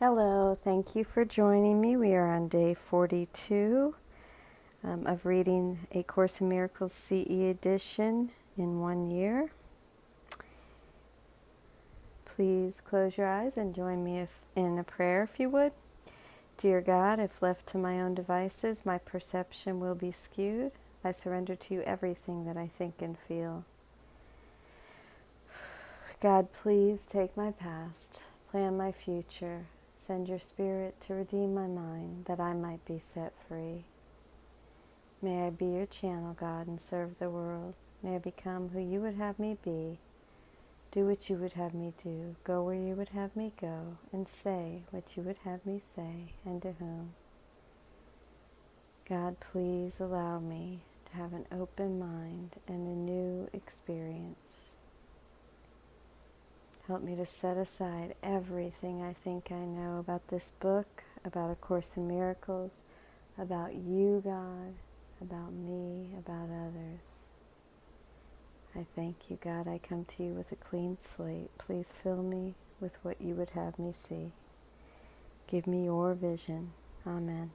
Hello, thank you for joining me. We are on day 42 of reading A Course in Miracles CE edition in 1 year. Please close your eyes and join me in a prayer if you would. Dear God, if left to my own devices, my perception will be skewed. I surrender to you everything that I think and feel. God, please take my past, plan my future. Send your Spirit to redeem my mind, that I might be set free. May I be your channel, God, and serve the world. May I become who you would have me be, do what you would have me do, go where you would have me go, and say what you would have me say, and to whom. God, please allow me to have an open mind and a new experience. Help me to set aside everything I think I know about this book, about A Course in Miracles, about you, God, about me, about others. I thank you, God. I come to you with a clean slate. Please fill me with what you would have me see. Give me your vision. Amen.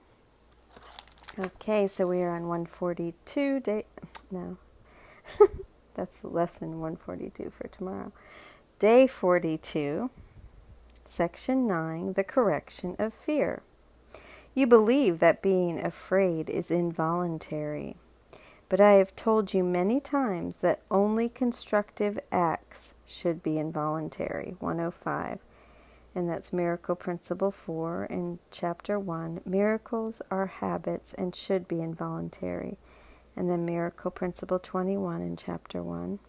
Okay, so we are on 142 day. No, that's lesson 142 for tomorrow. Day 42, Section 9, the correction of fear. You believe that being afraid is involuntary, but I have told you many times that only constructive acts should be involuntary. 105, and that's Miracle Principle 4 in Chapter 1. Miracles are habits and should be involuntary. And then Miracle Principle 21 in Chapter 1.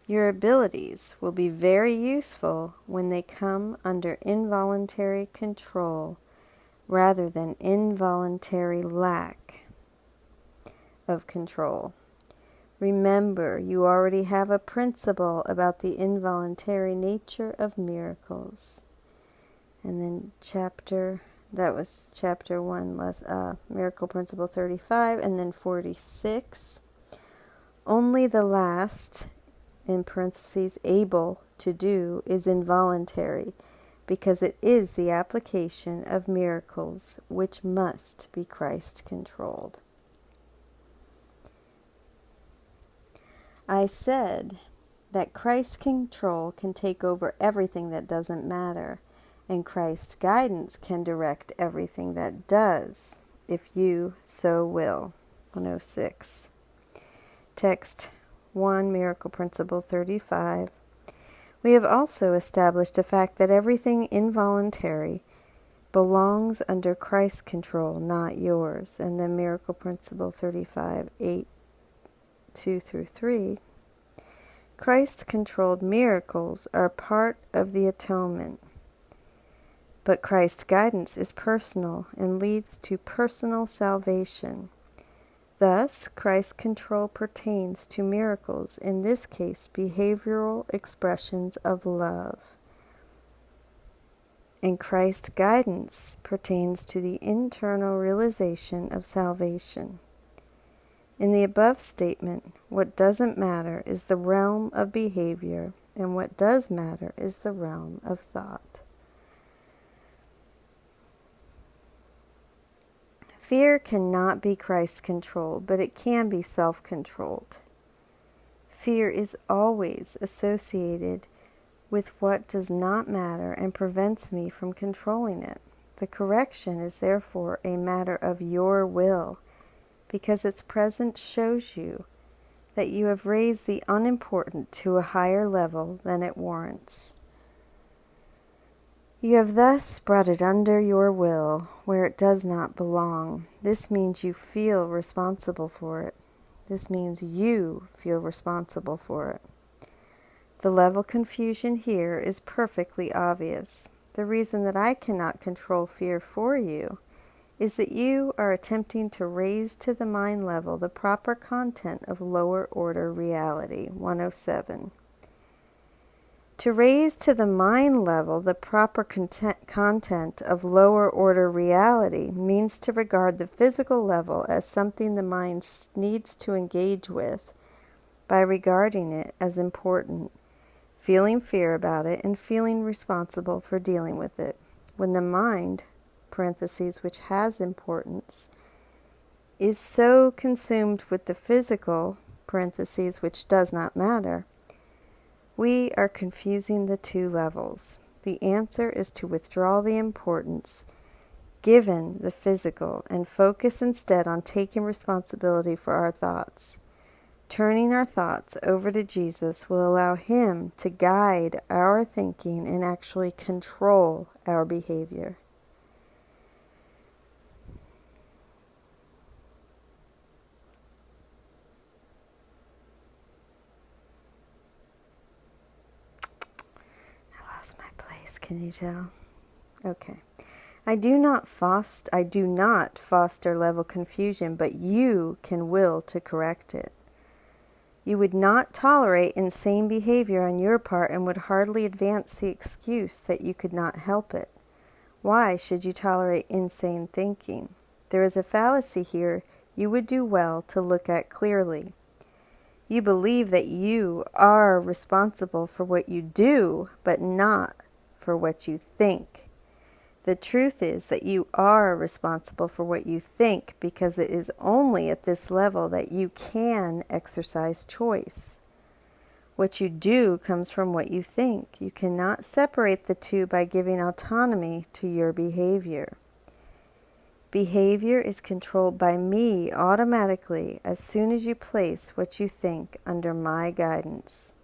Your abilities will be very useful when they come under involuntary control rather than involuntary lack of control. Remember, you already have a principle about the involuntary nature of miracles. And then that was Chapter 1, Miracle Principle 35, and then 46. Only the last, in parentheses, able to do, is involuntary, because it is the application of miracles which must be Christ-controlled. I said that Christ's control can take over everything that doesn't matter, and Christ's guidance can direct everything that does, if you so will. 106. Text 1, Miracle Principle 35. We have also established the fact that everything involuntary belongs under Christ's control, not yours. And then Miracle Principle 35, 8, 2 through 3. Christ-controlled miracles are part of the atonement, but Christ's guidance is personal and leads to personal salvation. Thus, Christ's control pertains to miracles, in this case, behavioral expressions of love. And Christ's guidance pertains to the internal realization of salvation. In the above statement, what doesn't matter is the realm of behavior, and what does matter is the realm of thought. Fear cannot be Christ-controlled, but it can be self-controlled. Fear is always associated with what does not matter and prevents me from controlling it. The correction is therefore a matter of your will, because its presence shows you that you have raised the unimportant to a higher level than it warrants. You have thus brought it under your will, where it does not belong. This means you feel responsible for it. This means you feel responsible for it. The level confusion here is perfectly obvious. The reason that I cannot control fear for you is that you are attempting to raise to the mind level the proper content of lower order reality. 107. To raise to the mind level the proper content of lower order reality means to regard the physical level as something the mind needs to engage with by regarding it as important, feeling fear about it, and feeling responsible for dealing with it. when the mind, parentheses, which has importance, is so consumed with the physical, parentheses, which does not matter, we are confusing the two levels. The answer is to withdraw the importance given the physical and focus instead on taking responsibility for our thoughts. Turning our thoughts over to Jesus will allow Him to guide our thinking and actually control our behavior. I lost my place, can you tell? Okay. I do not foster level confusion, but you can will to correct it. You would not tolerate insane behavior on your part and would hardly advance the excuse that you could not help it. Why should you tolerate insane thinking? There is a fallacy here you would do well to look at clearly. You believe that you are responsible for what you do, but not for what you think. The truth is that you are responsible for what you think because it is only at this level that you can exercise choice. What you do comes from what you think. You cannot separate the two by giving autonomy to your behavior. Behavior is controlled by me automatically as soon as you place what you think under my guidance.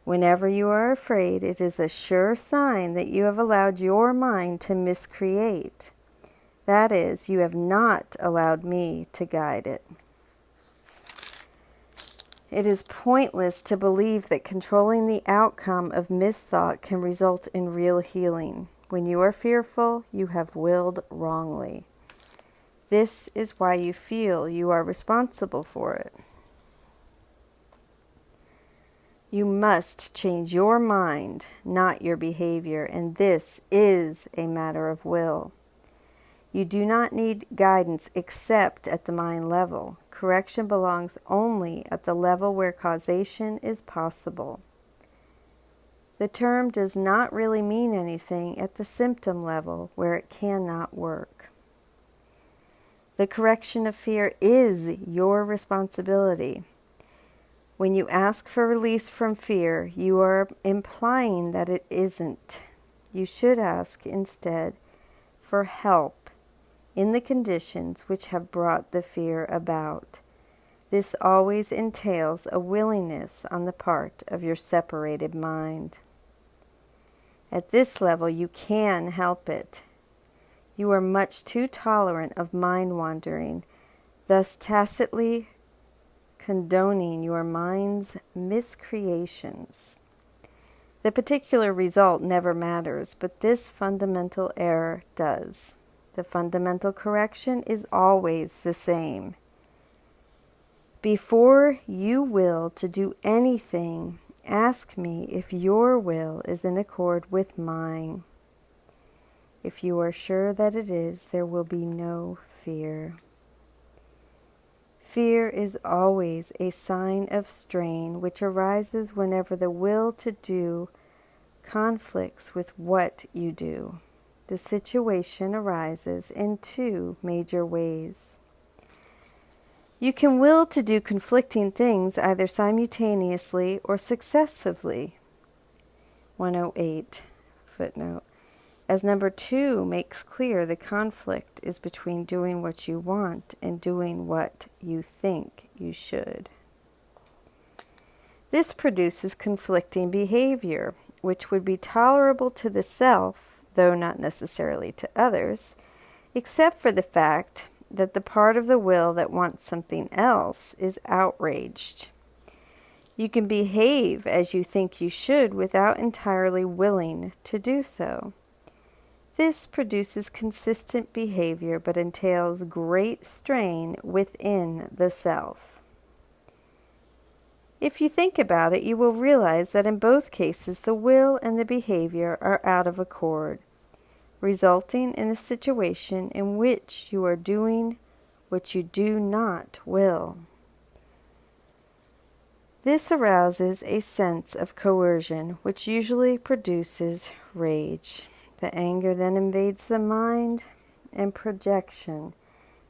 Whenever you are afraid, it is a sure sign that you have allowed your mind to miscreate. That is, you have not allowed me to guide it. It is pointless to believe that controlling the outcome of misthought can result in real healing. When you are fearful, you have willed wrongly. This is why you feel you are responsible for it. You must change your mind, not your behavior, and this is a matter of will. You do not need guidance except at the mind level. Correction belongs only at the level where causation is possible. The term does not really mean anything at the symptom level where it cannot work. The correction of fear is your responsibility. When you ask for release from fear, you are implying that it isn't. You should ask instead for help in the conditions which have brought the fear about. This always entails a willingness on the part of your separated mind. At this level, you can help it. You are much too tolerant of mind wandering, thus tacitly condoning your mind's miscreations. The particular result never matters, but this fundamental error does. The fundamental correction is always the same. Before you will to do anything, ask me if your will is in accord with mine. If you are sure that it is, there will be no fear. Fear is always a sign of strain which arises whenever the will to do conflicts with what you do. The situation arises in two major ways. You can will to do conflicting things either simultaneously or successively. 108, footnote. As number 2 makes clear, the conflict is between doing what you want and doing what you think you should. This produces conflicting behavior, which would be tolerable to the self, though not necessarily to others, except for the fact that the part of the will that wants something else is outraged. You can behave as you think you should without entirely willing to do so. This produces consistent behavior but entails great strain within the self. If you think about it, you will realize that in both cases the will and the behavior are out of accord, resulting in a situation in which you are doing what you do not will. This arouses a sense of coercion, which usually produces rage. The anger then invades the mind, and projection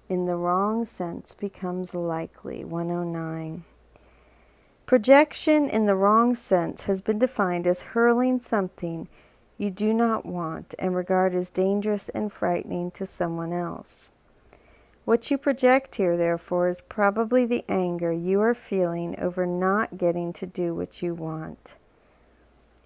in the wrong sense becomes likely. 109. Projection in the wrong sense has been defined as hurling something you do not want and regard as dangerous and frightening to someone else. What you project here, therefore, is probably the anger you are feeling over not getting to do what you want.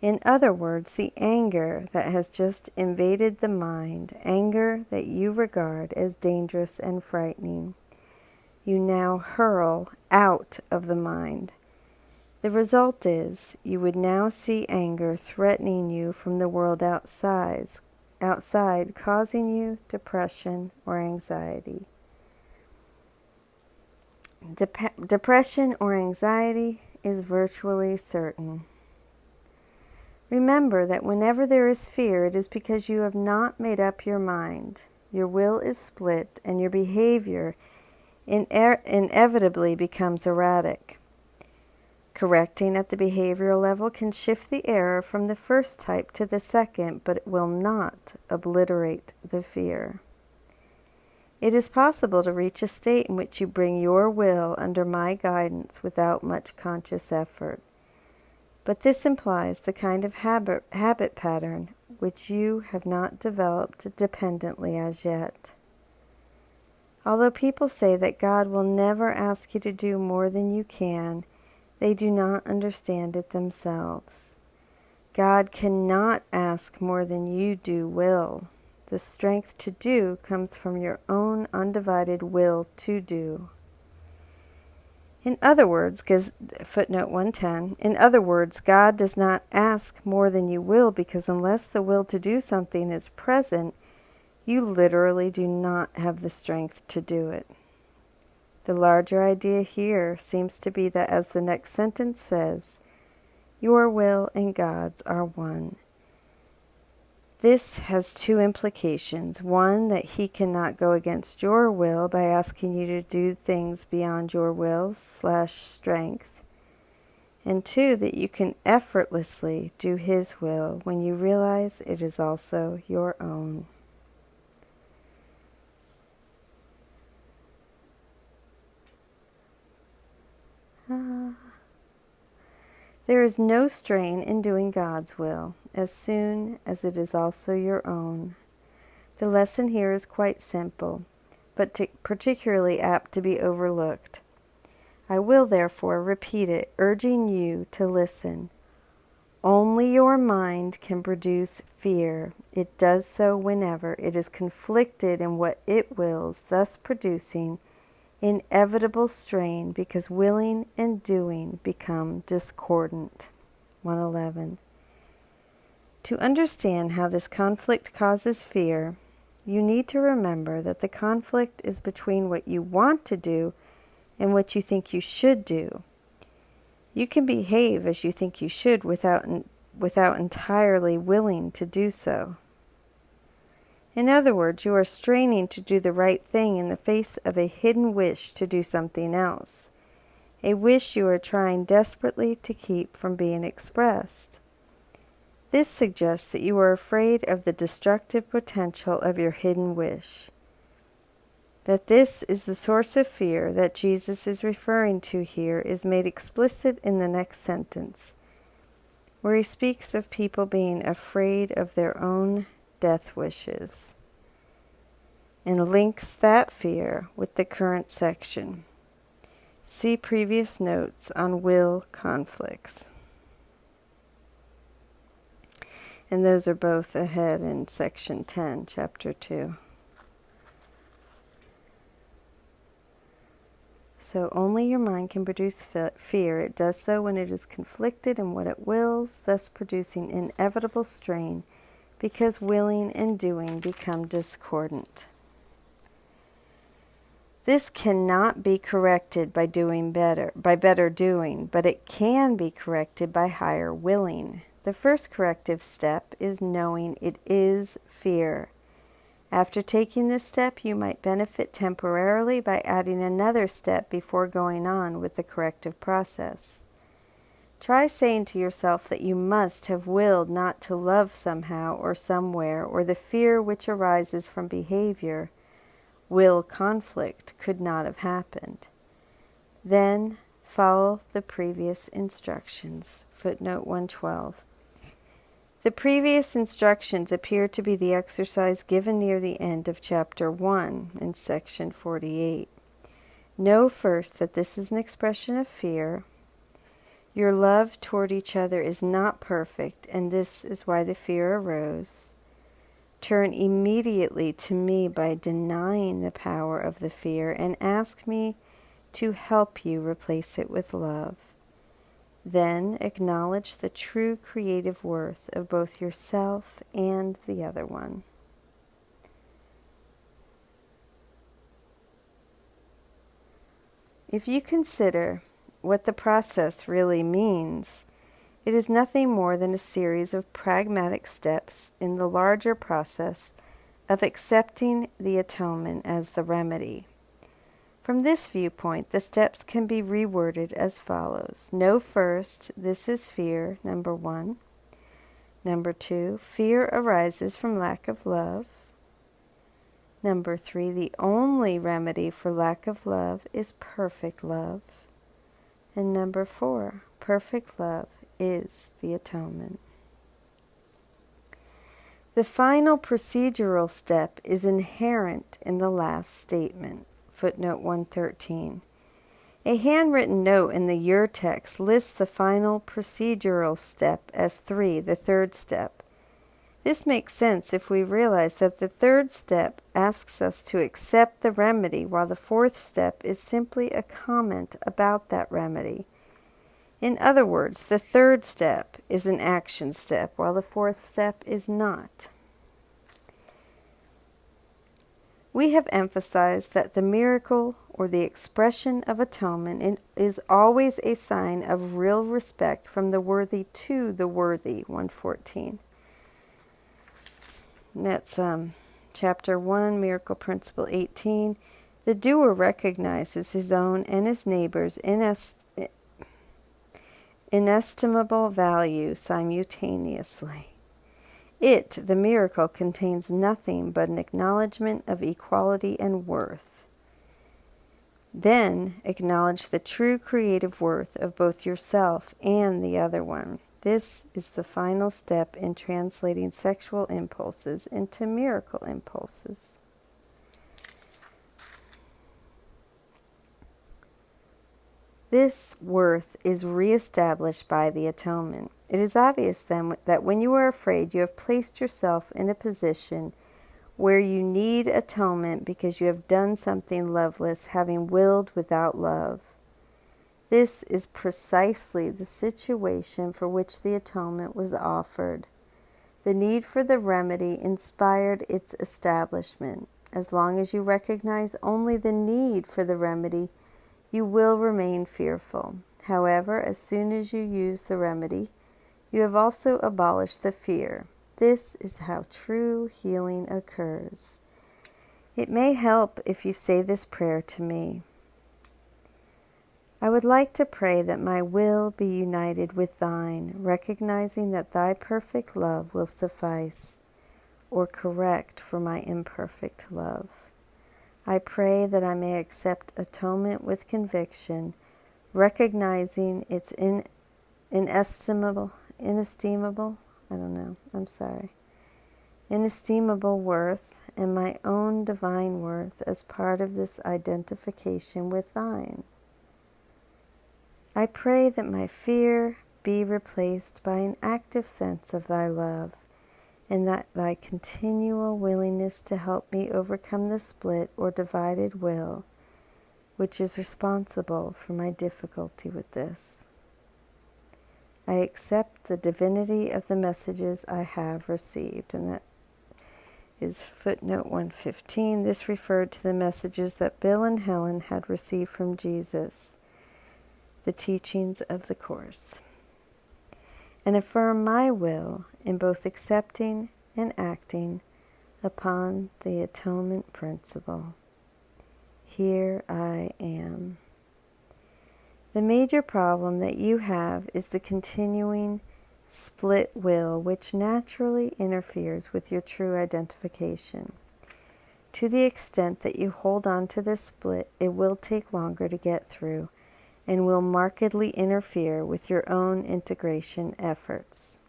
In other words, the anger that has just invaded the mind, anger that you regard as dangerous and frightening, you now hurl out of the mind. The result is, you would now see anger threatening you from the world outside, causing you depression or anxiety. Depression or anxiety is virtually certain. Remember that whenever there is fear, it is because you have not made up your mind. Your will is split, and your behavior inevitably becomes erratic. Correcting at the behavioral level can shift the error from the first type to the second, but it will not obliterate the fear. It is possible to reach a state in which you bring your will under my guidance without much conscious effort. But this implies the kind of habit pattern which you have not developed dependently as yet. Although people say that God will never ask you to do more than you can, they do not understand it themselves. God cannot ask more than you will. The strength to do comes from your own undivided will to do. In other words, footnote 110, in other words, God does not ask more than you will because unless the will to do something is present, you literally do not have the strength to do it. The larger idea here seems to be that, as the next sentence says, your will and God's are one. This has two implications. One, that He cannot go against your will by asking you to do things beyond your will/strength. And two, that you can effortlessly do His will when you realize it is also your own. There is no strain in doing God's will, as soon as it is also your own. The lesson here is quite simple, but particularly apt to be overlooked. I will therefore repeat it, urging you to listen. Only your mind can produce fear. It does so whenever it is conflicted in what it wills, thus producing inevitable strain because willing and doing become discordant. 111. To understand how this conflict causes fear, you need to remember that the conflict is between what you want to do and what you think you should do. You can behave as you think you should without entirely willing to do so. In other words, you are straining to do the right thing in the face of a hidden wish to do something else, a wish you are trying desperately to keep from being expressed. This suggests that you are afraid of the destructive potential of your hidden wish. That this is the source of fear that Jesus is referring to here is made explicit in the next sentence, where he speaks of people being afraid of their own death wishes, and links that fear with the current section. See previous notes on will conflicts. And those are both ahead in section 10, chapter 2. So only your mind can produce fear. It does so when it is conflicted in what it wills, thus producing inevitable strain, because willing and doing become discordant. This cannot be corrected by better doing, but it can be corrected by higher willing. The first corrective step is knowing it is fear. After taking this step, you might benefit temporarily by adding another step before going on with the corrective process. Try saying to yourself that you must have willed not to love somehow or somewhere, or the fear which arises from behavior, will conflict, could not have happened. Then follow the previous instructions. Footnote 112. The previous instructions appear to be the exercise given near the end of Chapter 1 in Section 48. Know first that this is an expression of fear. Your love toward each other is not perfect, and this is why the fear arose. Turn immediately to me by denying the power of the fear and ask me to help you replace it with love. Then acknowledge the true creative worth of both yourself and the other one. If you consider what the process really means, it is nothing more than a series of pragmatic steps in the larger process of accepting the atonement as the remedy. From this viewpoint, the steps can be reworded as follows. Know first, this is fear, number 1. Number 2, fear arises from lack of love. Number 3, the only remedy for lack of love is perfect love. And number 4, perfect love is the atonement. The final procedural step is inherent in the last statement. Footnote 113. A handwritten note in the Your text lists the final procedural step as 3, the third step. This makes sense if we realize that the third step asks us to accept the remedy, while the fourth step is simply a comment about that remedy. In other words, the third step is an action step, while the fourth step is not. We have emphasized that the miracle or the expression of atonement is always a sign of real respect from the worthy to the worthy, 114. And that's Chapter 1, Miracle Principle 18. The doer recognizes his own and his neighbor's inestimable value simultaneously. It, the miracle, contains nothing but an acknowledgement of equality and worth. Then acknowledge the true creative worth of both yourself and the other one. This is the final step in translating sexual impulses into miracle impulses. This worth is reestablished by the atonement. It is obvious then that when you are afraid, you have placed yourself in a position where you need atonement because you have done something loveless, having willed without love. This is precisely the situation for which the atonement was offered. The need for the remedy inspired its establishment. As long as you recognize only the need for the remedy, you will remain fearful. However, as soon as you use the remedy, you have also abolished the fear. This is how true healing occurs. It may help if you say this prayer to me. I would like to pray that my will be united with thine, recognizing that thy perfect love will suffice or correct for my imperfect love. I pray that I may accept atonement with conviction, recognizing its inestimable worth and my own divine worth as part of this identification with thine. I pray that my fear be replaced by an active sense of thy love, and that thy continual willingness to help me overcome the split or divided will, which is responsible for my difficulty with this. I accept the divinity of the messages I have received. And that is footnote 115. This referred to the messages that Bill and Helen had received from Jesus, the teachings of the Course. And affirm my will in both accepting and acting upon the atonement principle. Here I am. The major problem that you have is the continuing split will, which naturally interferes with your true identification. To the extent that you hold on to this split, it will take longer to get through and will markedly interfere with your own integration efforts.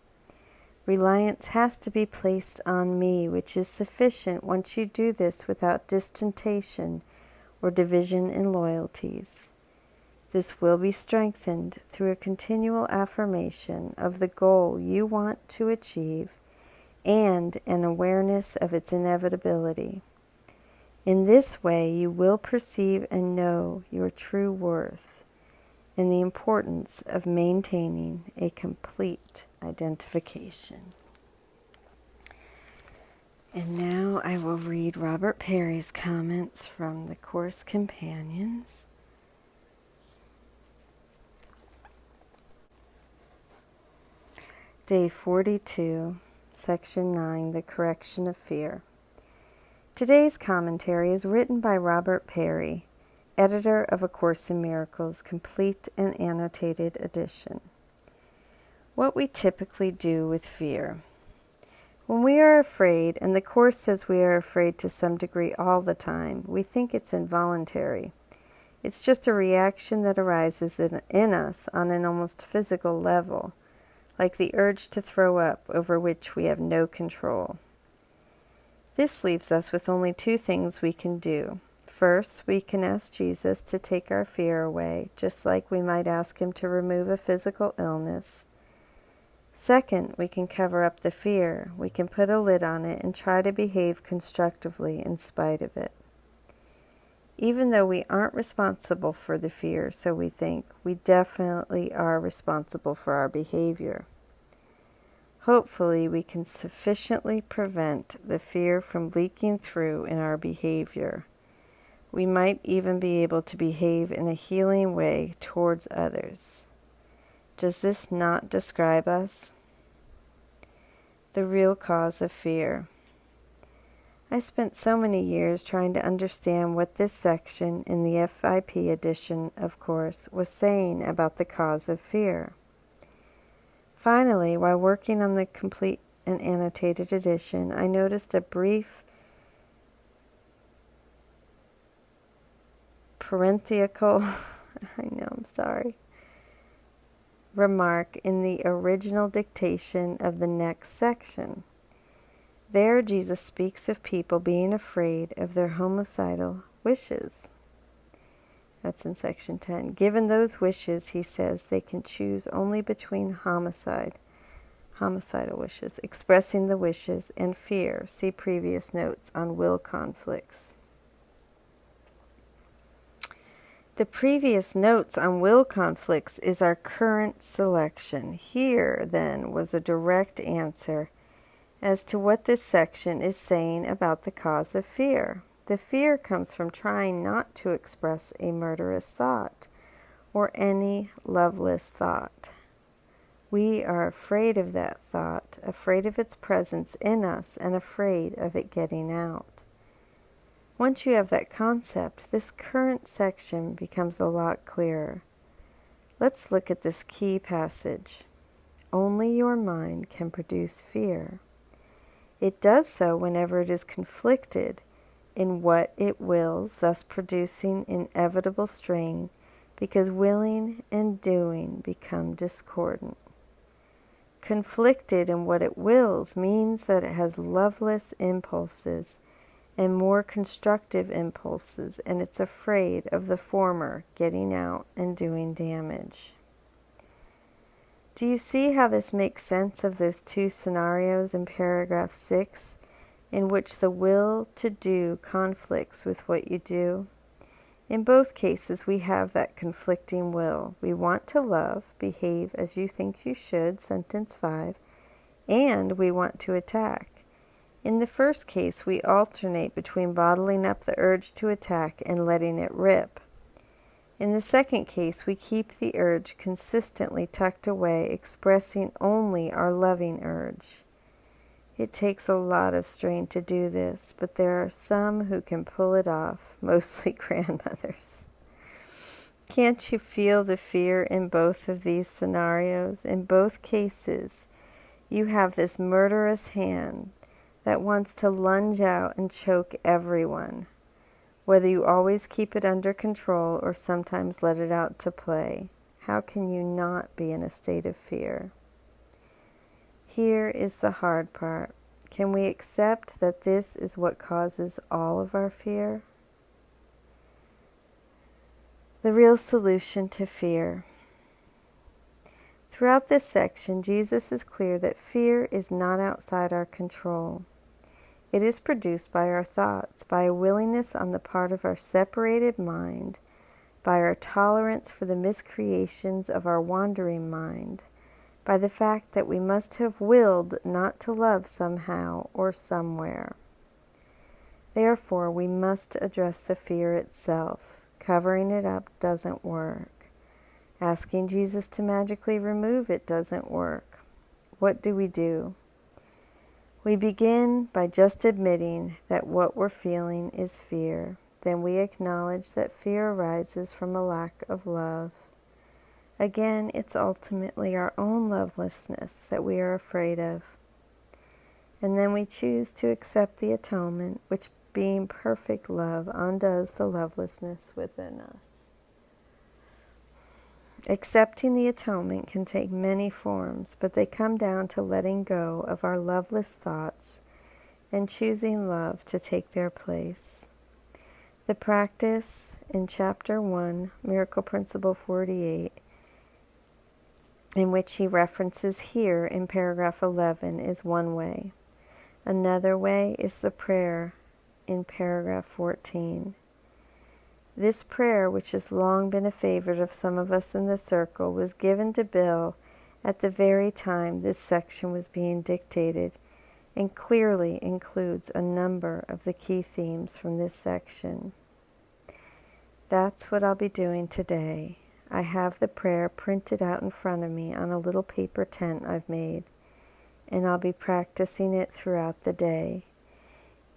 Reliance has to be placed on me, which is sufficient once you do this without distantation or division in loyalties. This will be strengthened through a continual affirmation of the goal you want to achieve and an awareness of its inevitability. In this way, you will perceive and know your true worth and the importance of maintaining a complete identification. And now I will read Robert Perry's comments from the Course Companions. Day 42, Section 9, The Correction of Fear. Today's commentary is written by Robert Perry, editor of A Course in Miracles, complete and annotated edition. What we typically do with fear. When we are afraid, and the Course says we are afraid to some degree all the time, we think it's involuntary. It's just a reaction that arises in us on an almost physical level, like the urge to throw up over which we have no control. This leaves us with only two things we can do. First, we can ask Jesus to take our fear away, just like we might ask him to remove a physical illness. Second, we can cover up the fear. We can put a lid on it and try to behave constructively in spite of it. Even though we aren't responsible for the fear, so we think, we definitely are responsible for our behavior. Hopefully, we can sufficiently prevent the fear from leaking through in our behavior. We might even be able to behave in a healing way towards others. Does this not describe us? The real cause of fear. I spent so many years trying to understand what this section in the FIP edition, of course, was saying about the cause of fear. Finally, while working on the complete and annotated edition, I noticed a brief parenthetical, remark in the original dictation of the next section. There, Jesus speaks of people being afraid of their homicidal wishes. That's in section 10. Given those wishes, he says, they can choose only between homicidal wishes, expressing the wishes, and fear. See previous notes on will conflicts. The previous notes on will conflicts is our current selection. Here, then, was a direct answer as to what this section is saying about the cause of fear. The fear comes from trying not to express a murderous thought or any loveless thought. We are afraid of that thought, afraid of its presence in us, and afraid of it getting out. Once you have that concept, this current section becomes a lot clearer. Let's look at this key passage. Only your mind can produce fear. It does so whenever it is conflicted in what it wills, thus producing inevitable strain, because willing and doing become discordant. Conflicted in what it wills means that it has loveless impulses and more constructive impulses, and it's afraid of the former getting out and doing damage. Do you see how this makes sense of those two scenarios in paragraph 6, in which the will to do conflicts with what you do? In both cases, we have that conflicting will. We want to love, behave as you think you should, sentence 5, and we want to attack. In the first case, we alternate between bottling up the urge to attack and letting it rip. In the second case, we keep the urge consistently tucked away, expressing only our loving urge. It takes a lot of strain to do this, but there are some who can pull it off, mostly grandmothers. Can't you feel the fear in both of these scenarios? In both cases, you have this murderous hand that wants to lunge out and choke everyone, whether you always keep it under control or sometimes let it out to play. How can you not be in a state of fear? Here is the hard part. Can we accept that this is what causes all of our fear? The real solution to fear. Throughout this section, Jesus is clear that fear is not outside our control. It is produced by our thoughts, by a willingness on the part of our separated mind, by our tolerance for the miscreations of our wandering mind, by the fact that we must have willed not to love somehow or somewhere. Therefore, we must address the fear itself. Covering it up doesn't work. Asking Jesus to magically remove it doesn't work. What do? We begin by just admitting that what we're feeling is fear. Then we acknowledge that fear arises from a lack of love. Again, it's ultimately our own lovelessness that we are afraid of. And then we choose to accept the atonement, which being perfect love undoes the lovelessness within us. Accepting the atonement can take many forms, but they come down to letting go of our loveless thoughts and choosing love to take their place. The practice in Chapter 1, Miracle Principle 48, in which he references here in paragraph 11, is one way. Another way is the prayer in paragraph 14. This prayer, which has long been a favorite of some of us in the circle, was given to Bill at the very time this section was being dictated, and clearly includes a number of the key themes from this section. That's what I'll be doing today. I have the prayer printed out in front of me on a little paper tent I've made, and I'll be practicing it throughout the day.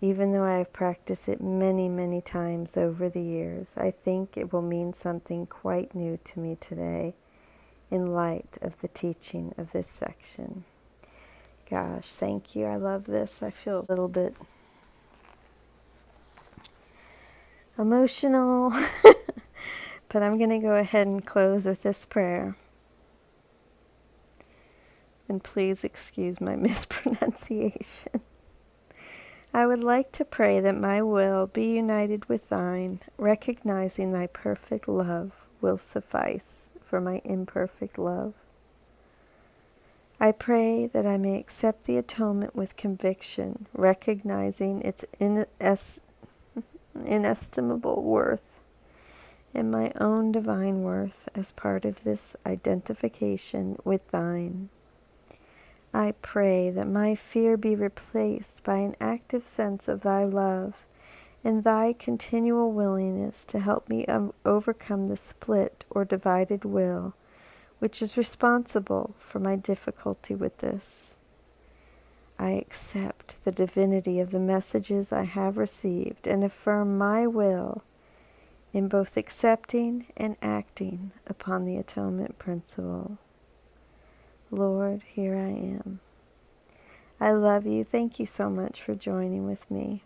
Even though I have practiced it many, many times over the years, I think it will mean something quite new to me today in light of the teaching of this section. Gosh, thank you. I love this. I feel a little bit emotional, but I'm going to go ahead and close with this prayer. And please excuse my mispronunciation. I would like to pray that my will be united with thine, recognizing thy perfect love will suffice for my imperfect love. I pray that I may accept the atonement with conviction, recognizing its inestimable worth and my own divine worth as part of this identification with thine. I pray that my fear be replaced by an active sense of thy love and thy continual willingness to help me overcome the split or divided will, which is responsible for my difficulty with this. I accept the divinity of the messages I have received and affirm my will in both accepting and acting upon the atonement principle. Lord, here I am. I love you. Thank you so much for joining with me.